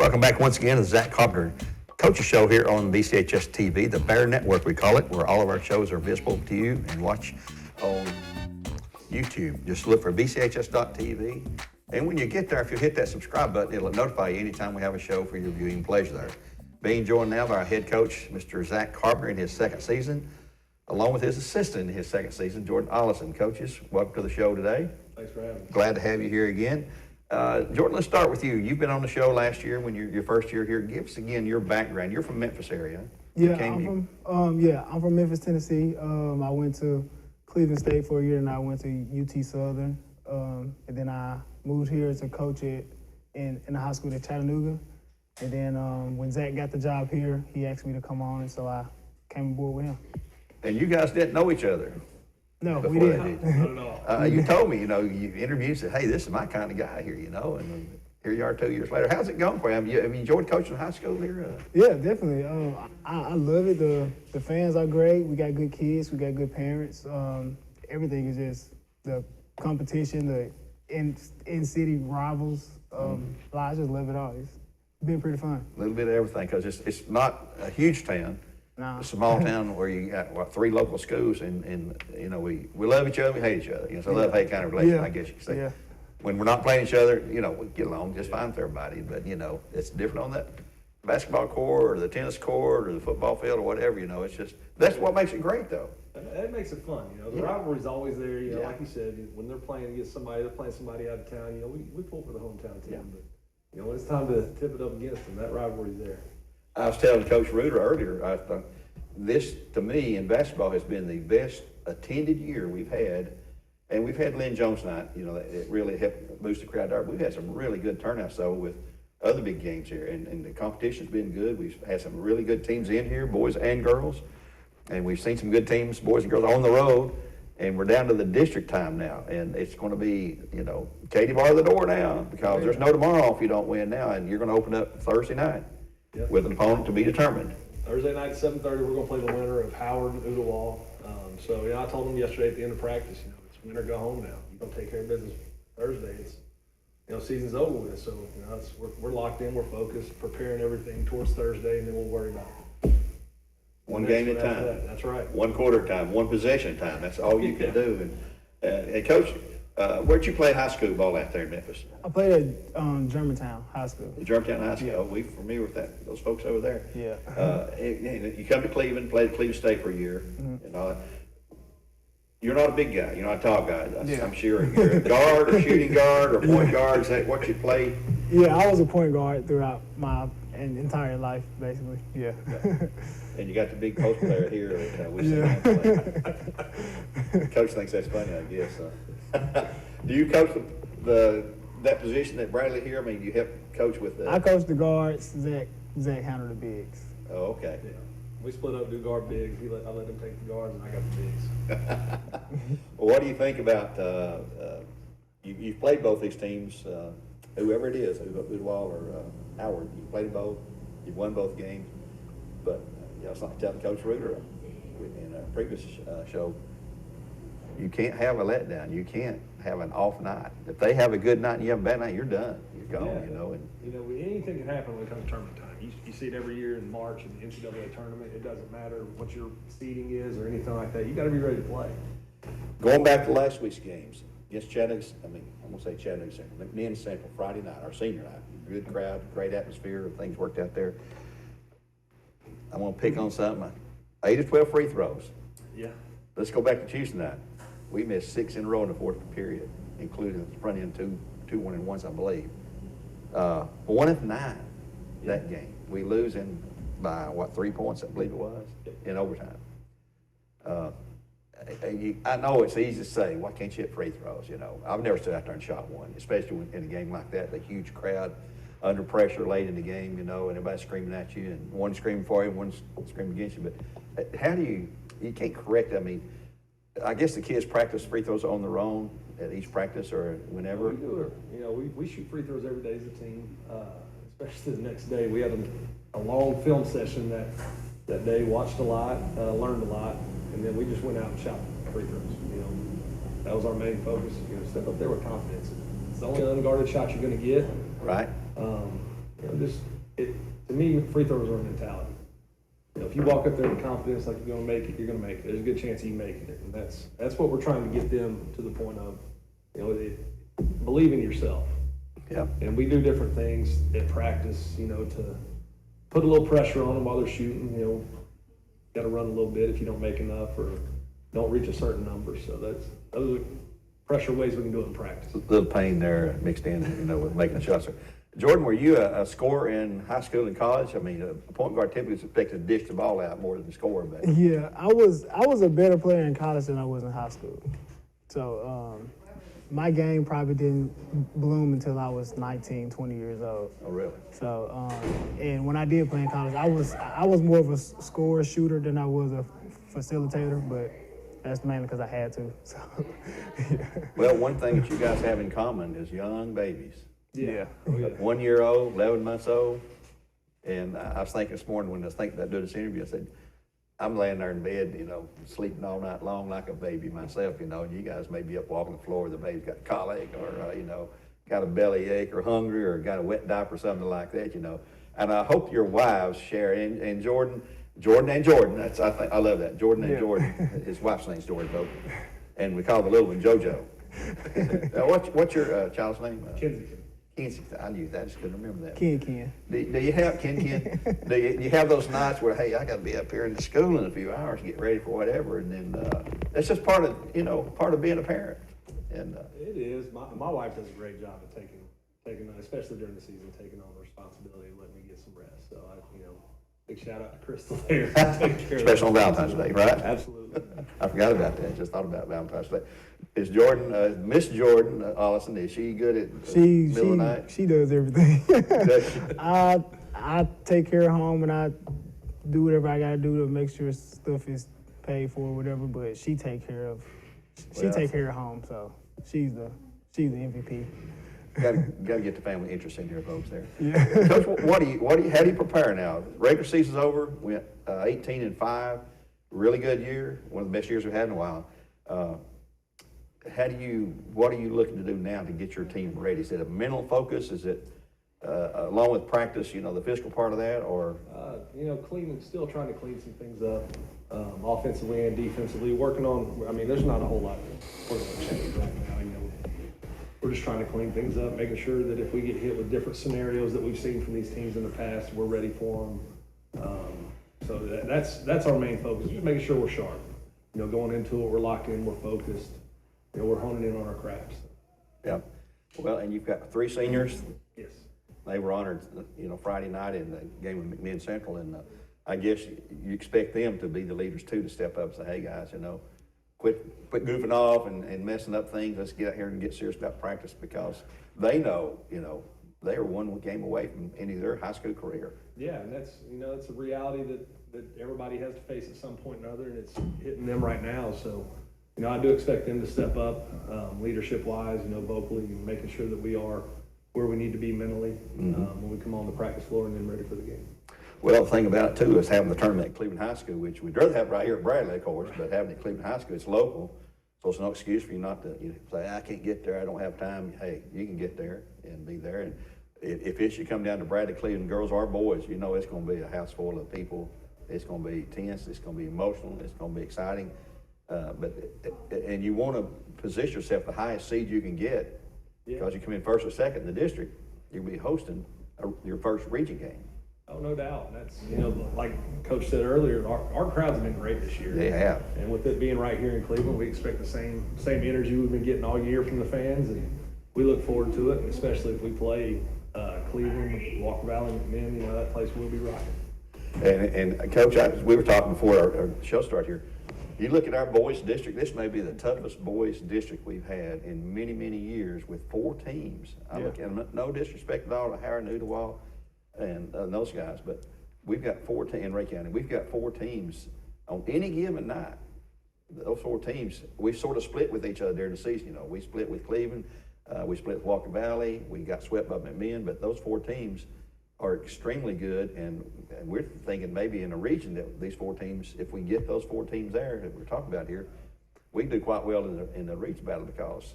Welcome back once again to the Zach Carpenter Coaches Show here on BCHS TV, the Bear Network we call it, where all of our shows are visible to you and watch on YouTube. Just look for BCHS.TV. And when you get there, if you hit that subscribe button, it'll notify you anytime we have a show for your viewing pleasure there. Being joined now by our head coach, Mr. Zach Carpenter, in his second season, along with his assistant in his second season, Jordan Ollison. Coaches, welcome to the show today. Thanks for having me. Glad to have you here again. Jordan, let's start with you. You've been on the show last year when your first year here. Give us again your background. You're from Memphis area. Yeah, I'm from Memphis, Tennessee. I went to Cleveland State for a year, and I went to UT Southern. And then I moved here to coach in the high school at Chattanooga. And then when Zach got the job here, he asked me to come on, and so I came aboard with him. And you guys didn't know each other. No, we didn't. Not at all. You told me, you interviewed and said, hey, this is my kind of guy here, and here you are 2 years later. How's it going for you? Have you enjoyed coaching high school here? Yeah, definitely. I love it. The fans are great. We got good kids. We got good parents. Everything is just the competition, the in-city rivals. I just love it all. It's been pretty fun. A little bit of everything, because it's not a huge town. Nah. It's a small town where you got, 3 local schools, and we love each other, we hate each other. It's a love-hate kind of relationship, I guess you could say. Yeah. When we're not playing each other, we get along just fine with everybody. But, it's different on that basketball court or the tennis court or the football field or whatever, it's just, that's what makes it great, though. That makes it fun, The rivalry's always there, like you said, when they're playing against somebody, they're playing somebody out of town, we pull for the hometown team. But, when it's time to tip it up against them, that rivalry's there. I was telling Coach Reuter earlier, I thought this, to me, in basketball has been the best attended year we've had. And we've had Lynn Jones night, it really helped boost the crowd there. We've had some really good turnouts, though, with other big games here. And the competition's been good. We've had some really good teams in here, boys and girls. And we've seen some good teams, boys and girls, on the road. And we're down to the district time now. And it's going to be, Katie bar the door now, because there's no tomorrow if you don't win now. And you're going to open up Thursday night with an opponent to be determined. Thursday night at 7:30, we're going to play the winner of Howard and Oodlewall. I told them yesterday at the end of practice, it's win or go home now. You're going to take care of business Thursday. It's, season's over with. So, we're locked in, we're focused, preparing everything towards Thursday, and then we'll worry about it. One game at a time. That's right. One quarter at a time, one possession at a time. That's all you can do. And Coach, where'd you play high school ball out there in Memphis? I played at Germantown High School. Germantown High School. Oh, we're familiar with those folks over there. Yeah. You come to Cleveland, played at Cleveland State for a year, and all that. You're not a big guy. You're not a tall guy. I'm sure you're a guard or shooting guard or point guard. Is that what you played? Yeah, I was a point guard throughout my entire life, basically. Yeah. And you got the big post player here. We see him play. Coach thinks that's funny, I guess. Do you coach that position at Bradley here? I mean, you help coach with that? I coach the guards. Zach handled the bigs. Oh, okay. Yeah. We split up, do guard bigs. I let him take the guards, and I got the bigs. Well, what do you think about you've played both these teams, whoever it is, Oodwall or Howard. You played both. You've won both games. But it's like telling Coach Reuter in a previous show, you can't have a letdown. You can't have an off night. If they have a good night and you have a bad night, you're done. You're gone. Anything can happen when it comes to tournament time. You see it every year in March in the NCAA tournament. It doesn't matter what your seeding is or anything like that. You got to be ready to play. Going back to last week's games against Chattanooga, I'm going to say Chattanooga Central, McMinn Central, Friday night, our senior night. Good crowd, great atmosphere, things worked out there. I'm going to pick on something. 8 of 12 free throws. Yeah. Let's go back to Tuesday night. We missed 6 in a row in the fourth period, including the front end two 1-and-1s, I believe. 1 of 9 that game. We lose by 3 points, I believe it was, in overtime. I know it's easy to say, why can't you hit free throws? I've never stood out there and shot one, especially in a game like that, the huge crowd under pressure late in the game, and everybody's screaming at you, and one's screaming for you, one's screaming against you. But how do you can't correct it. I mean, I guess the kids practice free throws on their own at each practice or whenever. We do it. We shoot free throws every day as a team, especially the next day. We had a long film session that day, watched a lot, learned a lot, and then we just went out and shot free throws. That was our main focus. Step up there with confidence. It's the only unguarded shot you're going to get. Right. to me, free throws are a mentality. You know, if you walk up there with confidence like you're going to make it, you're going to make it. There's a good chance of you making it, and that's what we're trying to get them to the point of. You know, believe in yourself. Yeah. And we do different things at practice, you know, to put a little pressure on them while they're shooting. You know, got to run a little bit if you don't make enough or don't reach a certain number. So those are pressure ways we can do it in practice. A little pain there mixed in, you know, with making shots. Jordan, were you a scorer in high school and college? I mean, a point guard typically is expected to dish the ball out more than score, but. Yeah, I was a better player in college than I was in high school. So my game probably didn't bloom until I was 19, 20 years old. Oh, really? So and when I did play in college, I was more of a scorer shooter than I was a facilitator, but that's mainly because I had to. So. Yeah. Well, one thing that you guys have in common is young babies. Yeah. 1 year old, 11 months old. And I was thinking this morning when I was thinking about doing this interview, I said, I'm laying there in bed, you know, sleeping all night long like a baby myself, you know, and you guys may be up walking the floor, the baby's got colic or, you know, got a belly ache or hungry or got a wet diaper or something like that, you know. And I hope your wives share, and Jordan, that's, I love that, Jordan and Jordan. His wife's name's Jordan, though. And we call the little one JoJo. What's your child's name? Kinsey. I knew that. I just couldn't remember that. Ken. Do you have Ken? Do you have those nights where, hey, I got to be up here in the school in a few hours, get ready for whatever, and then that's just part of being a parent. And it is. My wife does a great job of taking, especially during the season, taking on the responsibility and letting me get some rest. So big shout out to Crystal there. Especially on Valentine's Day, right? Absolutely. I forgot about that. Just thought about Valentine's Day. Is Jordan, Miss Jordan Allison, is she good at middle of the night? She does everything. Does she? I take care of home and I do whatever I gotta do to make sure stuff is paid for or whatever. But she take care of home, so she's the MVP. Got to get the family interest in here, folks. There. Yeah. Coach, how do you prepare now? Regular season's over. We went 18-5, really good year, one of the best years we've had in a while. What are you looking to do now to get your team ready? Is it a mental focus? Is it along with practice, the physical part of that, or? Cleaning, still trying to clean some things up, offensively and defensively. Working on. I mean, there's not a whole lot we're going to change right now. We're just trying to clean things up, making sure that if we get hit with different scenarios that we've seen from these teams in the past, we're ready for them. So that's our main focus, just making sure we're sharp. Going into it, we're locked in, we're focused. We're honing in on our crafts. Yeah. Well, and you've got 3 seniors. Yes. They were honored, Friday night in the game with McMinn Central, and I guess you expect them to be the leaders too, to step up and say, hey guys, quit goofing off and messing up things. Let's get out here and get serious about practice, because they know, they are one game away from ending their high school career. Yeah, and that's, it's a reality that everybody has to face at some point or another, and it's hitting them right now. So, I do expect them to step up leadership-wise, vocally, and making sure that we are where we need to be mentally when we come on the practice floor and then ready for the game. Well, the thing about it, too, is having the tournament at Cleveland High School, which we'd rather have right here at Bradley, of course, but having it at Cleveland High School, it's local, so it's no excuse for you not to say, I can't get there, I don't have time. Hey, you can get there and be there. And if it should come down to Bradley, Cleveland, girls or boys, it's going to be a house full of people. It's going to be tense, it's going to be emotional, it's going to be exciting. And you want to position yourself the highest seed you can get, because you come in first or second in the district, you'll be hosting your first region game. Oh, no doubt. That's, like Coach said earlier, our crowds have been great this year. They have. And with it being right here in Cleveland, we expect the same energy we've been getting all year from the fans, and we look forward to it, and especially if we play Cleveland, Walker Valley, McMinn, that place will be rocking. And Coach, we were talking before our show started here. You look at our boys district, this may be the toughest boys district we've had in many, many years, with 4 teams. I look at them, no disrespect at all to Howard and Udawal and those guys, but we've got 4 teams in Ray County. We've got 4 teams on any given night. Those 4 teams, we sort of split with each other during the season. We split with Cleveland, we split with Walker Valley, we got swept by McMinn, but those 4 teams are extremely good, and we're thinking maybe in a region that these 4 teams, if we get those 4 teams there that we're talking about here, we do quite well in the region battle, because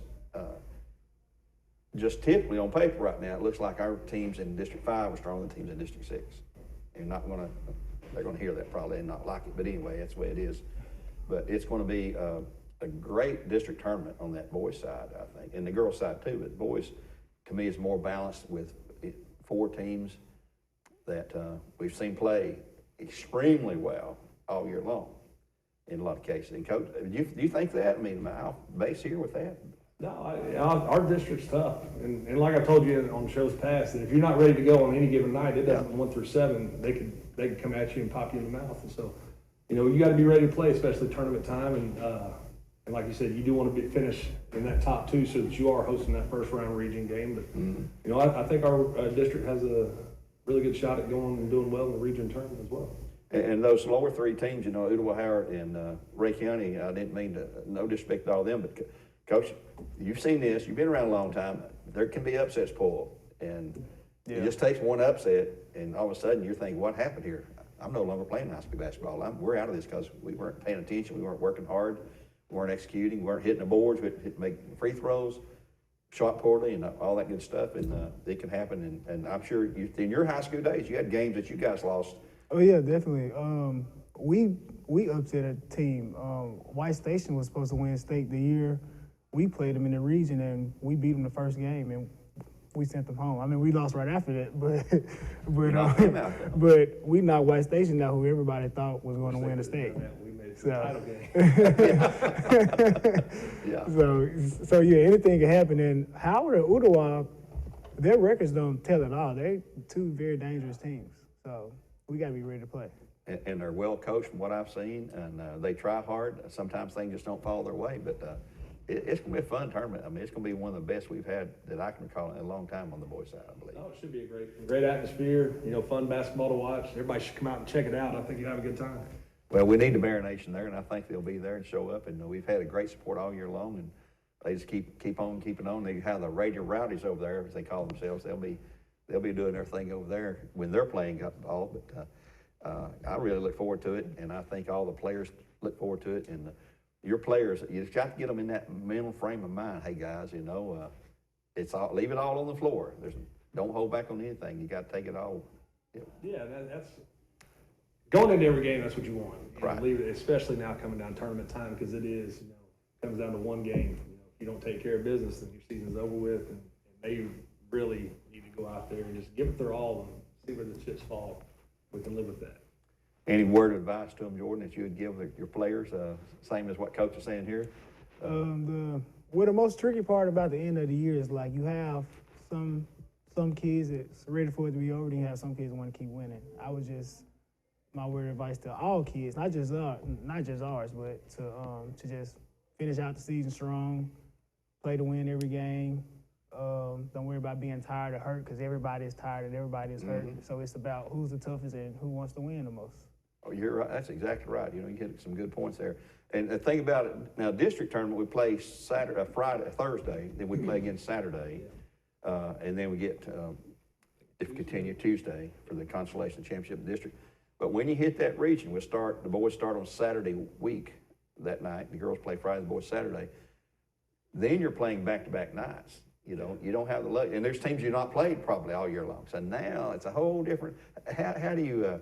just typically on paper right now, it looks like our teams in District 5 are stronger than teams in District 6. And they're gonna hear that probably and not like it, but anyway, that's the way it is. But it's gonna be a great district tournament on that boys side, I think, and the girls side too. But boys, to me, is more balanced with 4 teams that we've seen play extremely well all year long in a lot of cases. And Coach, do you think that? I mean, am I off base here with that? No, our district's tough, and like I told you on the shows past, that if you're not ready to go on any given night, it doesn't 1 through 7, they could come at you and pop you in the mouth. And so, you got to be ready to play, especially tournament time. And like you said, you do want to finish in that top 2 so that you are hosting that first round region game. But I think our district has a really good shot at going and doing well in the region tournament as well. And those lower 3 teams, Ottawa, Howard, and Ray County, I didn't mean to, no disrespect to all of them, but Coach, you've seen this, you've been around a long time, there can be upsets pulled, and it just takes one upset, and all of a sudden you're thinking, what happened here? I'm no longer playing high school basketball. We're out of this because we weren't paying attention, we weren't working hard, we weren't executing, we weren't hitting the boards, we didn't make free throws, shot poorly, and all that good stuff, and it can happen, and I'm sure in your high school days, you had games that you guys lost. Oh yeah, definitely. We upset a team. White Station was supposed to win state the year we played them in the region, and we beat them the first game, and we sent them home. I mean, we lost right after that, but we knocked White Station out, who everybody thought was going to win the state. We made it to the title game. So yeah, anything can happen. And Howard and Ottawa, their records don't tell it all. They're 2 very dangerous teams, so we got to be ready to play. And they're well coached from what I've seen, and they try hard. Sometimes things just don't fall their way, but it's going to be a fun tournament. I mean, it's going to be one of the best we've had that I can recall in a long time on the boys' side, I believe. Oh, it should be a great atmosphere, fun basketball to watch. Everybody should come out and check it out. I think you'll have a good time. Well, we need the Bear Nation there, and I think they'll be there and show up. And we've had a great support all year long, and they just keep on keeping on. They have the Radio Rowdies over there, as they call themselves. They'll be doing their thing over there when they're playing ball. But I really look forward to it, and I think all the players look forward to it. And your players, you just got to get them in that mental frame of mind. Hey guys, it's all, leave it all on the floor. Don't hold back on anything. You got to take it all. Yeah, that's going into every game. That's what you want. Right. Leave it, especially now coming down tournament time, because it is. Comes down to one game. If you don't take care of business, then your season's over with, and they really need to go out there and just give it their all and see where the chips fall. We can live with that. Any word of advice to them, Jordan, that you would give your players, same as what Coach is saying here? The most tricky part about the end of the year is, like, you have some kids that's ready for it to be over, then you have some kids that want to keep winning. My word of advice to all kids, not just ours, but to just finish out the season strong, play to win every game. Don't worry about being tired or hurt, because everybody is tired and everybody is hurt. So it's about who's the toughest and who wants to win the most. Oh, you're right. That's exactly right. You hit some good points there. And the thing about it, now district tournament, we play Thursday, then we play again Saturday, and then we get if we continue Tuesday for the Consolation Championship district. But when you hit that region, the boys start on Saturday week that night. The girls play Friday, the boys Saturday. Then you're playing back-to-back nights. You don't have the luck, and there's teams you've not played probably all year long. So now it's a whole different. How do you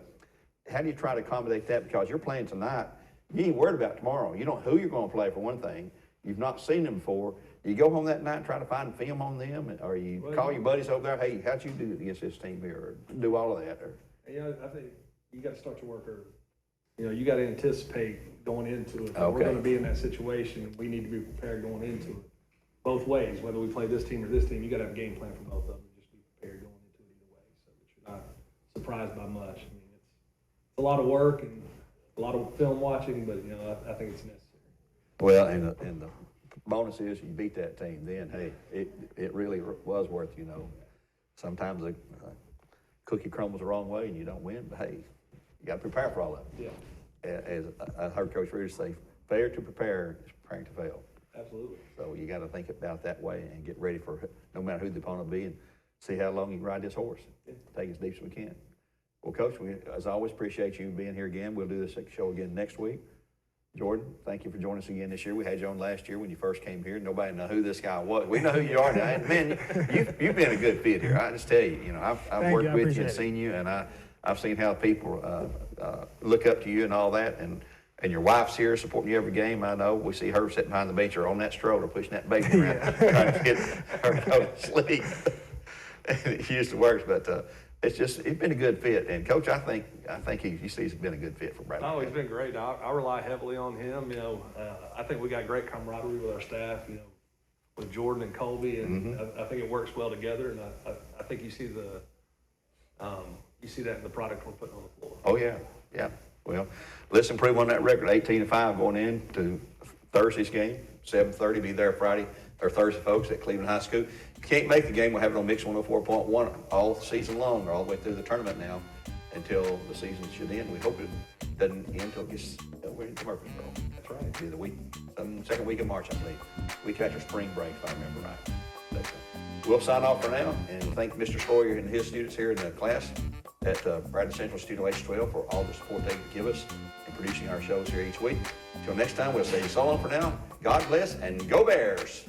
try to accommodate that? Because you're playing tonight, you ain't worried about tomorrow. You don't know who you're going to play for one thing. You've not seen them before. You go home that night and try to find film on them, or you call your buddies over there. Hey, how'd you do against this team here? Or do all of that. I think you got to start your work early. You got to anticipate going into it. Okay. We're going to be in that situation, and we need to be prepared going into it. Both ways, whether we play this team or this team, you got to have a game plan for both of them. Just be prepared going into it either way, so that you're not surprised by much. I mean, it's a lot of work and a lot of film watching, but I think it's necessary. Well, and the bonus is you beat that team. Then hey, it really was worth. Sometimes a cookie crumbles the wrong way and you don't win, but hey, you got to prepare for all of it. Yeah. As I heard Coach Reeder say, failure to prepare is preparing to fail. Absolutely. So you got to think about it that way and get ready for no matter who the opponent will be, and see how long you can ride this horse. Take it as deep as we can. Well, Coach, we, as always, appreciate you being here again. We'll do this show again next week. Jordan, thank you for joining us again this year. We had you on last year when you first came here. Nobody knew who this guy was. We know who you are now. And man, you've been a good fit here. I just tell you, I've worked with you and seen you, and I've seen how people look up to you and all that. And your wife's here supporting you every game. I know. We see her sitting behind the bench or on that stroller pushing that baby around, trying to get her to go to sleep. It used to work, but it's been a good fit. And Coach, I think he's been a good fit for Bradley. Oh, he's been great. I rely heavily on him. I think we got great camaraderie with our staff. With Jordan and Colby, and I think it works well together. And I think you see that in the product we're putting on the floor. Oh yeah. Well, let's improve on that record. 18-5 going into Thursday's game. 7:30. Be there Thursday, folks, at Cleveland High School. If you can't make the game, we'll have it on Mix 104.1 all season long, or all the way through the tournament now, until the season should end. We hope it doesn't end until it gets we're into Murfreesboro. That's right. It'll be the week, second week of March, I believe. Week after spring break, if I remember right. But, we'll sign off for now, and thank Mr. Sawyer and his students here in the class at Bradley Central Studio H12 for all the support they give us in producing our shows here each week. Until next time, we'll say so long for now. God bless, and go Bears!